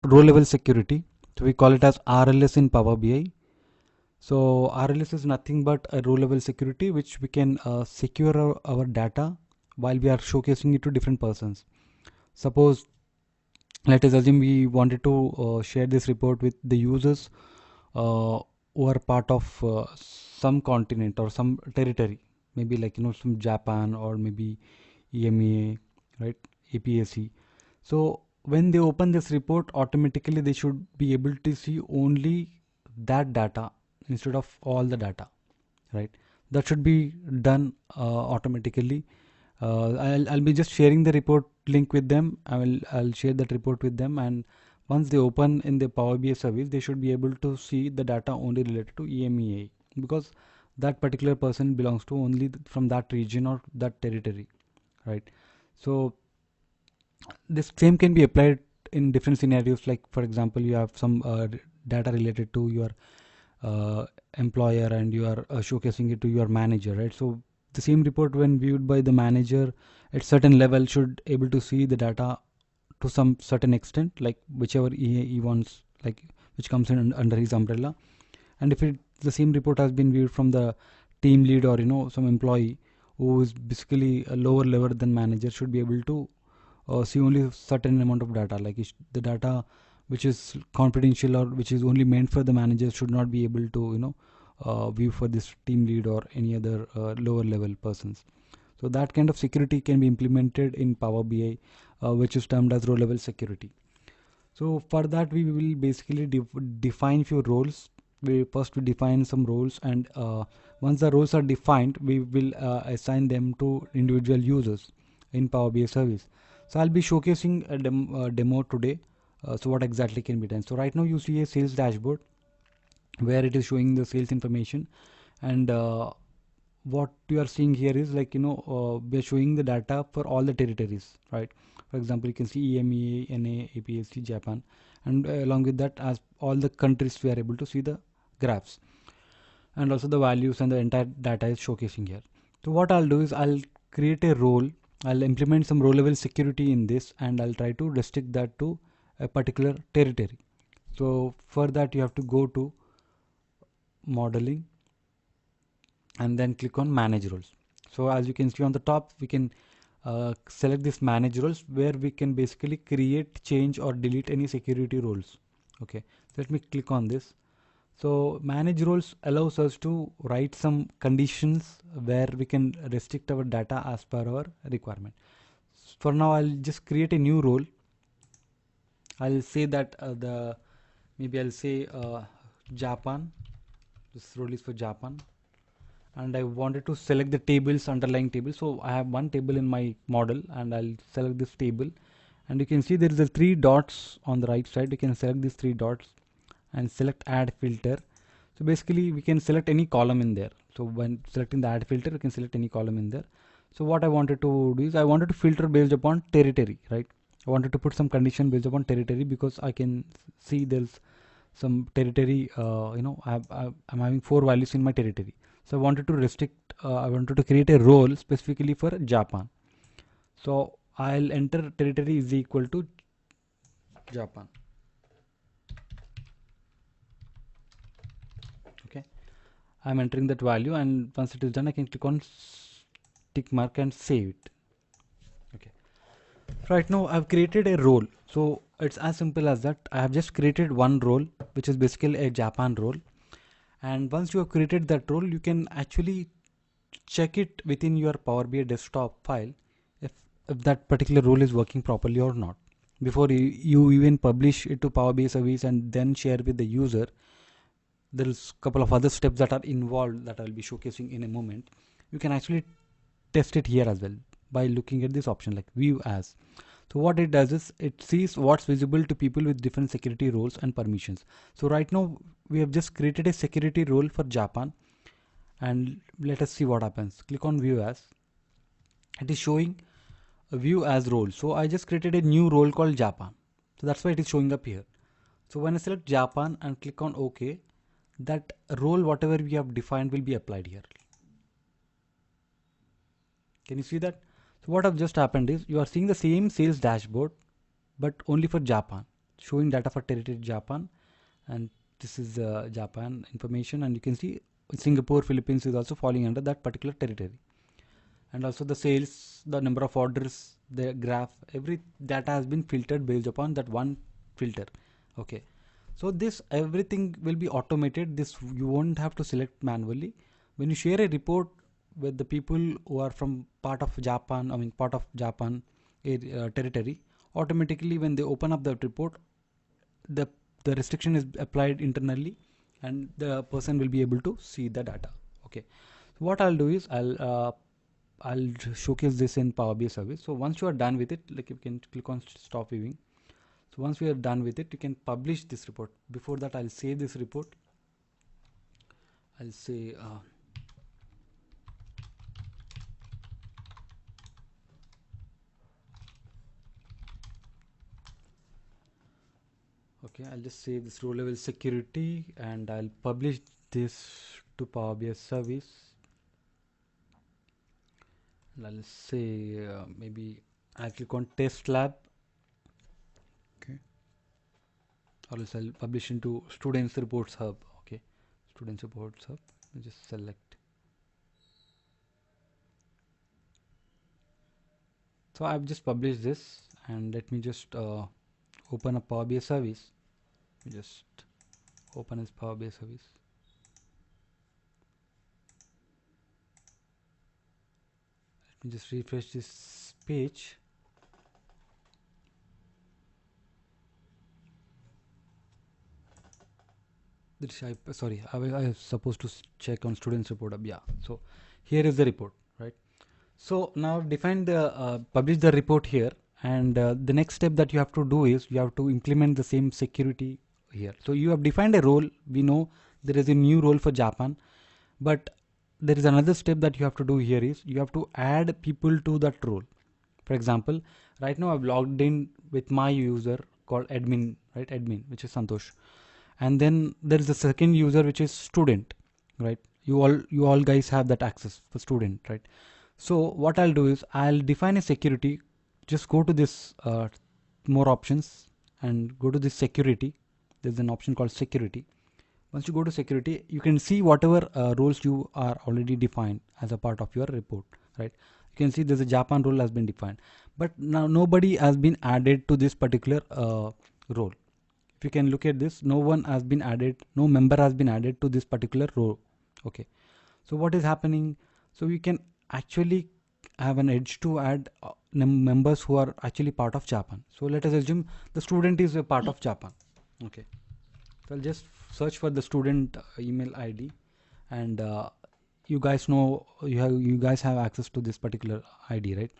row level security. So we call it as RLS in Power BI. So RLS is nothing but a row level security which we can secure our data while we are showcasing it to different persons. Suppose, let us assume we wanted to share this report with the users who are part of some continent or some territory, maybe like some Japan or maybe EMEA, right? APAC. So when they open this report, automatically they should be able to see only that data instead of all the data, right? That should be done automatically. I'll be just sharing the report link with them. I'll share that report with them, and once they open in the Power BI service, they should be able to see the data only related to EMEA, because that particular person belongs to only from that region or that territory, right? So this same can be applied in different scenarios. Like for example, you have some data related to your employer and you are showcasing it to your manager, right? So the same report, when viewed by the manager at certain level, should able to see the data to some certain extent, like whichever he wants, like which comes in under his umbrella. And if the same report has been viewed from the team lead or some employee who is basically a lower level than manager, should be able to see only certain amount of data, like the data which is confidential or which is only meant for the manager should not be able to view for this team lead or any other lower level persons. So that kind of security can be implemented in Power BI, which is termed as row level security. So for that, we will basically define few roles. We define some roles, and once the roles are defined, we will assign them to individual users in Power BI service. So I'll be showcasing a demo today. So what exactly can be done? So right now you see a sales dashboard where it is showing the sales information, and what you are seeing here is like we are showing the data for all the territories, right? For example, you can see EMEA, NA, APAC, Japan, and along with that, as all the countries, we are able to see the graphs, and also the values, and the entire data is showcasing here. So what I'll do is I'll create a role. I'll implement some row level security in this, and I'll try to restrict that to a particular territory. So for that, you have to go to modeling and then click on manage roles. So as you can see on the top, we can select this manage roles, where we can basically create, change or delete any security roles. Okay, so let me click on this. So manage roles allows us to write some conditions where we can restrict our data as per our requirement. For now, I'll just create a new role. I'll say that maybe I'll say Japan. This role is for Japan, and I wanted to select the tables, underlying table. So I have one table in my model, and I'll select this table, and you can see there is a 3 dots on the right side. You can select these 3 dots and select add filter. So basically we can select any column in there. So when selecting the add filter, you can select any column in there. So what I wanted to do is I wanted to filter based upon territory, right? I wanted to put some condition based upon territory, because I can see there's some territory, I'm having 4 values in my territory. So I wanted to restrict, I wanted to create a role specifically for Japan. So I'll enter territory is equal to Japan. Okay, I'm entering that value, and once it is done, I can click on tick mark and save it. Okay, right now I've created a role. So it's as simple as that. I have just created one role, which is basically a Japan role. And once you have created that role, you can actually check it within your Power BI desktop file if that particular role is working properly or not. Before you even publish it to Power BI service and then share with the user, there is a couple of other steps that are involved that I'll be showcasing in a moment. You can actually test it here as well by looking at this option like view as. So what it does is it sees what's visible to people with different security roles and permissions. So right now we have just created a security role for Japan, and let us see what happens. Click on view as. It is showing a view as role. So I just created a new role called Japan. So that's why it is showing up here. So when I select Japan and click on OK, that role whatever we have defined will be applied here. Can you see that? So what have just happened is you are seeing the same sales dashboard, but only for Japan. showing data for territory Japan, and this is Japan information, and you can see Singapore, Philippines is also falling under that particular territory. And also the sales, the number of orders, the graph, every data has been filtered based upon that one filter. Okay, so this everything will be automated. This you won't have to select manually. When you share a report with the people who are from part of Japan, I mean part of Japan territory, automatically when they open up the report, the restriction is applied internally, and the person will be able to see the data. Okay, so what I'll do is I'll showcase this in Power BI service. So once you are done with it, like you can click on stop viewing. So once we are done with it, you can publish this report. Before that, I'll save this report. I'll say okay, I'll just save this row level security, and I'll publish this to Power BI service. And I'll say maybe I'll click on test lab. Okay, or else I'll publish into students reports hub. Okay, students reports hub. I'll just select. So I've just published this, and let me just open a Power BI service. Just open as Power BI service. Let me just refresh this page. Sorry, I was supposed to check on students report hub. Yeah, so here is the report, right? So now I've defined the publish the report here, and the next step that you have to do is you have to implement the same security here. So you have defined a role. We know there is a new role for Japan, but there is another step that you have to do here is you have to add people to that role. For example, right now I've logged in with my user called admin, right? Admin, which is Santosh, and then there is a second user which is student, right? You all guys have that access for student, right? So what I'll do is I'll define a security. Just go to this more options and go to this security. There's an option called security. Once you go to security, you can see whatever roles you are already defined as a part of your report, right? You can see there's a Japan role has been defined, but now nobody has been added to this particular role. If you can look at this, no one has been added, no member has been added to this particular row. Okay, so what is happening? So we can actually have an edge to add members who are actually part of Japan. So let us assume the student is a part of Japan. Okay, so I'll just search for the student email ID, and you guys know you guys have access to this particular ID, right?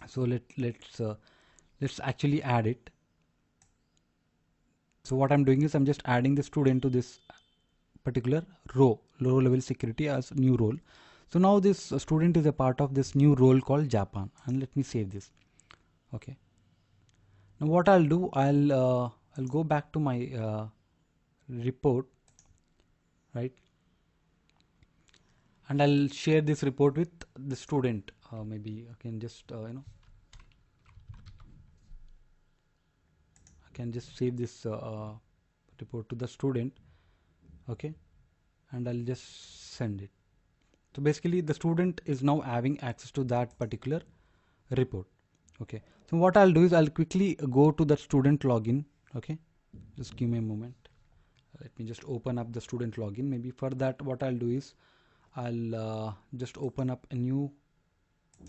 So let's actually add it. So what I'm doing is I'm just adding the student to this particular row level security as new role. So now this student is a part of this new role called Japan, and let me save this. Okay, now what I'll do, I'll go back to my report, right, and I'll share this report with the student. Maybe I can just I can just save this report to the student. Okay, and I'll just send it. So basically the student is now having access to that particular report. Okay, so what I'll do is I'll quickly go to the student login. Okay, just give me a moment. Let me just open up the student login. Maybe for that what I'll do is I'll just open up a new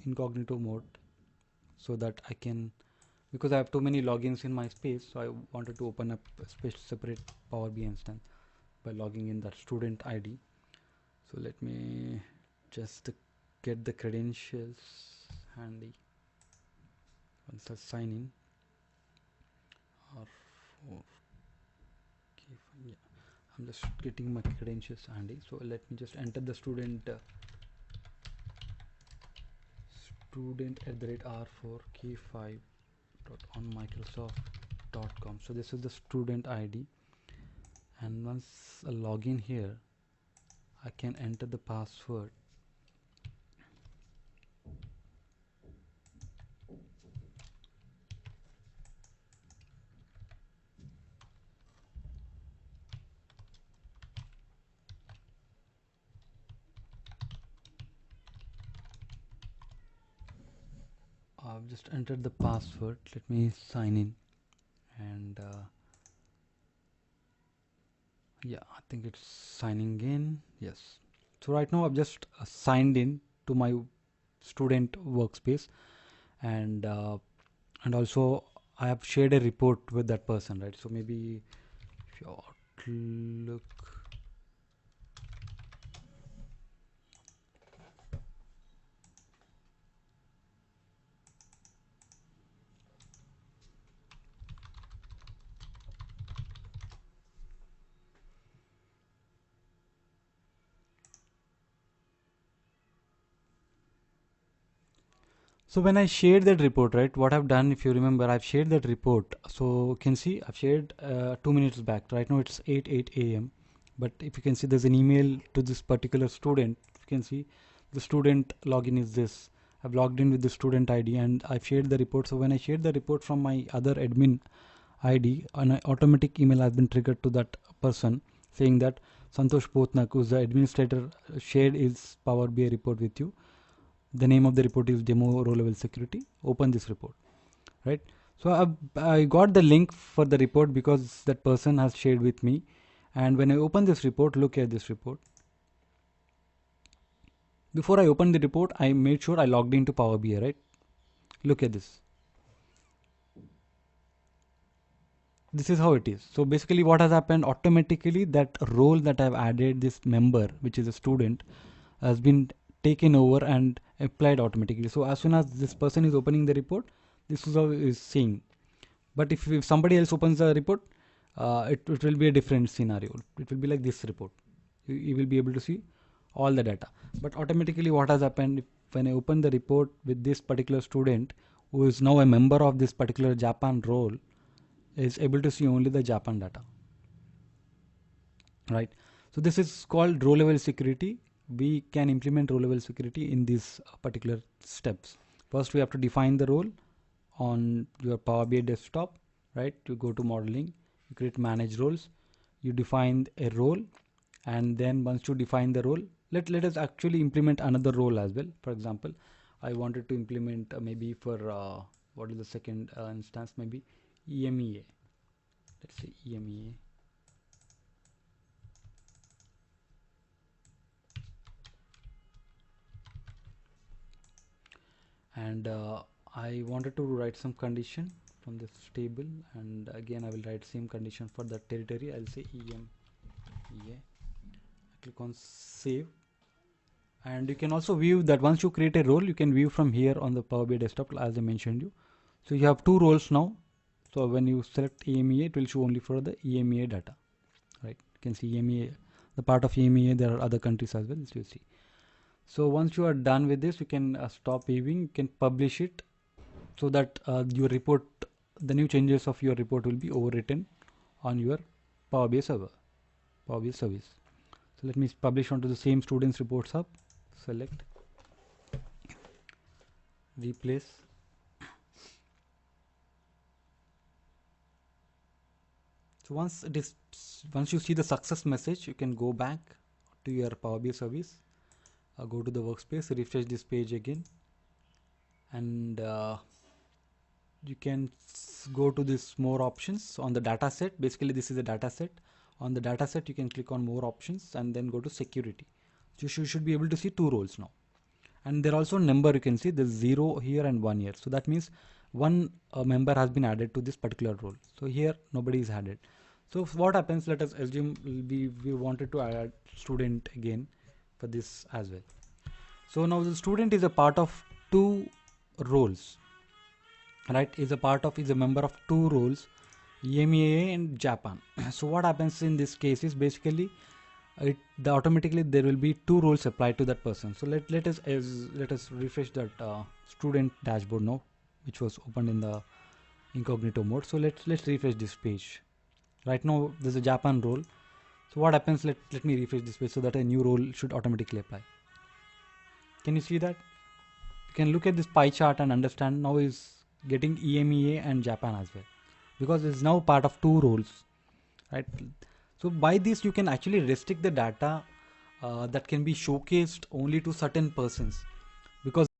incognito mode, so that I can, because I have too many logins in my space, so I wanted to open up a separate Power BI instance by logging in that student ID. So let me just get the credentials handy. Once I sign in, R4, yeah, I'm just getting my credentials handy. So let me just enter the student r4 k5 on microsoft.com. So this is the student ID, and once I log in here, I can enter the password. I've just entered the password. Let me sign in, and yeah, I think it's signing in. Yes. So right now I've just signed in to my student workspace, and also I have shared a report with that person, right? So maybe if you Outlook. So when I shared that report, right, what I've done, if you remember, I've shared that report. So you can see I've shared 2 minutes back. Right now it's 8 a.m. But if you can see, there's an email to this particular student. You can see the student login is this. I've logged in with the student ID and I've shared the report. So when I shared the report from my other admin ID, an automatic email has been triggered to that person saying that Santosh Potnak, who's the administrator, shared his Power BI report with you. The name of the report is demo row level security. Open this report, right? So I got the link for the report because that person has shared with me. And when I open this report, look at this report. Before I opened the report, I made sure I logged into Power BI, right? Look at this. This is how it is. So basically what has happened, automatically that role that I've added, this member, which is a student, has been taken over and applied automatically. So as soon as this person is opening the report, this is how it is seeing. But if somebody else opens the report, it will be a different scenario. It will be like this report. You will be able to see all the data. But automatically what has happened, when I open the report with this particular student, who is now a member of this particular Japan role, is able to see only the Japan data, right? So this is called row level security. We can implement row level security in these particular steps. First we have to define the role on your Power BI desktop, right? You go to modeling, you create manage roles, you define a role, and then once you define the role, let us actually implement another role as well. For example, I wanted to implement maybe for what is the second instance, maybe EMEA. Let's say EMEA. And I wanted to write some condition from this table, and again I will write same condition for the territory. I'll say EMEA. Click on save, and you can also view that once you create a role, you can view from here on the Power BI desktop as I mentioned you. So you have two roles now. So when you select EMEA, it will show only for the EMEA data, right? You can see EMEA, the part of EMEA, there are other countries as well, as you see. So once you are done with this, you can stop viewing, you can publish it, so that your report, the new changes of your report will be overwritten on your Power BI server, Power BI service. So let me publish onto the same students reports hub, select, replace. So once you see the success message, you can go back to your Power BI service, go to the workspace, refresh this page again, and you can go to this more options on the data set. Basically this is a data set. On the data set you can click on more options and then go to security. So you should be able to see two roles now, and there also number, you can see there's 0 here and 1 here. So that means one member has been added to this particular role. So here nobody is added. So what happens, let us assume we wanted to add student again for this as well. So now the student is a part of two roles, right? Is a member of two roles, EMEA and Japan. So what happens in this case is basically automatically there will be two roles applied to that person. So let us refresh that student dashboard now, which was opened in the incognito mode. So let's refresh this page. Right now there's a Japan role. So what happens, let me refresh this page so that a new role should automatically apply. Can you see that? You can look at this pie chart and understand now is getting EMEA and Japan as well, because it's now part of two roles, right? So by this you can actually restrict the data that can be showcased only to certain persons, because